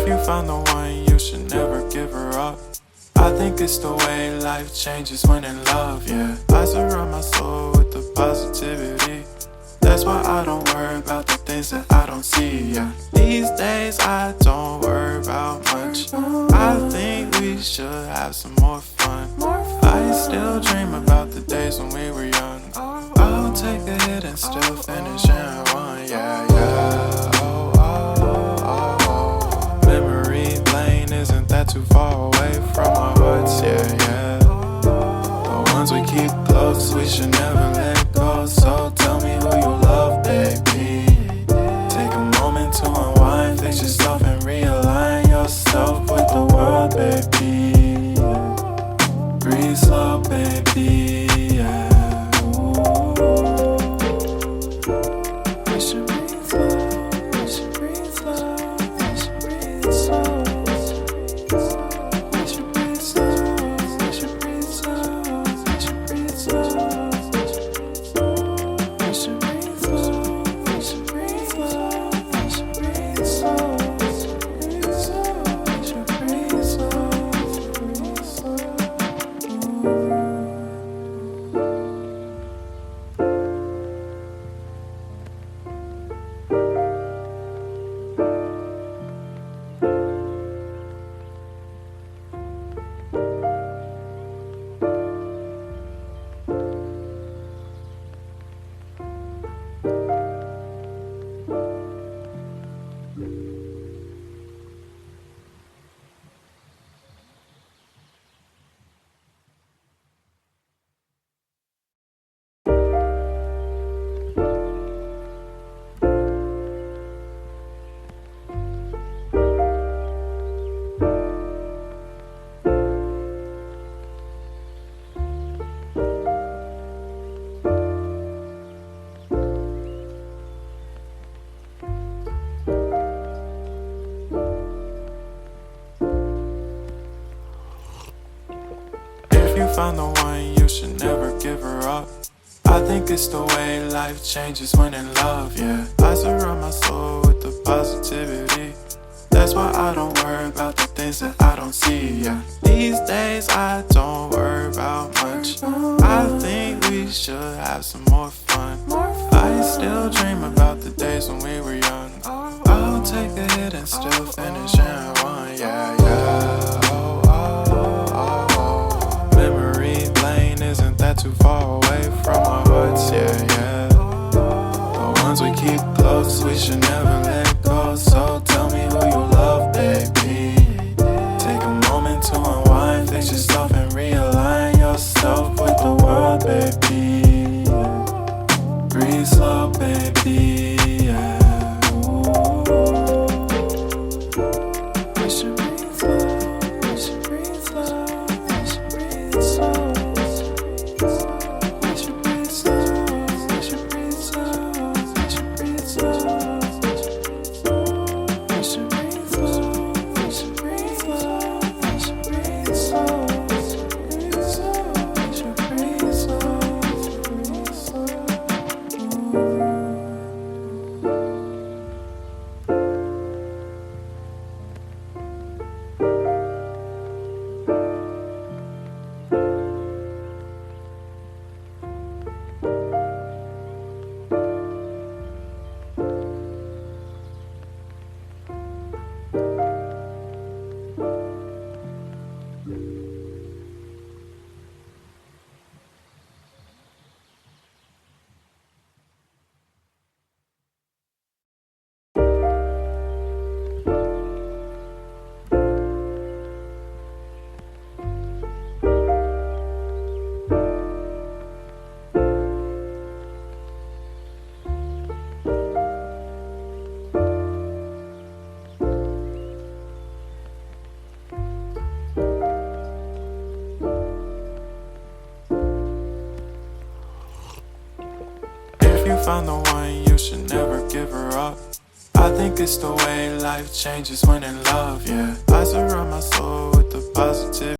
you found the one, you should never give her up. I think it's the way life changes when in love, yeah. I surround my soul with the positivity. That's why I don't worry about the things that I don't see, yeah. These days I don't worry about much. I think we should have some more fun. I still dream about the days when we were young. I'll take a hit and still finish in one, yeah, yeah. Oh, oh, oh, oh. Memory lane isn't that too far away from our hearts, yeah, yeah. The ones we keep close, we should never let go. So tell me who you love, baby. Take a moment to unwind, fix yourself and realign yourself with the world, baby. Breathe slow, baby, yeah. We should breathe slow, we should breathe slow, we should breathe slow. We should breathe slow, we should breathe slow, we should breathe slow. We should breathe slow, we should breathe slow, we should breathe slow. We should breathe slow, breathe slow. You found the one, you should never give her up. I think it's the way life changes when in love, yeah. I surround my soul with the positivity. That's why I don't worry about the things that I don't see, yeah. These days I don't worry about much. I think we should have some more fun. I still dream about the days when we were young. I'll take a hit and still finish in one, yeah, yeah. Oh, oh, oh, oh. Memory lane isn't that too far away from our hearts, yeah, yeah. The ones we keep close, we should never let go. So tell me who you love, baby. Take a moment to unwind, fix yourself and realign yourself with the world, baby. Breathe slow, baby, yeah. We should breathe slow, we should breathe slow, we should breathe slow. We should breathe slow, we should breathe slow, we should breathe slow. We should breathe slow, we should breathe slow, we should breathe slow. We should breathe slow, breathe slow. You found the one, you should never give her up. I think it's the way life changes when in love, yeah. I surround my soul with the positivity.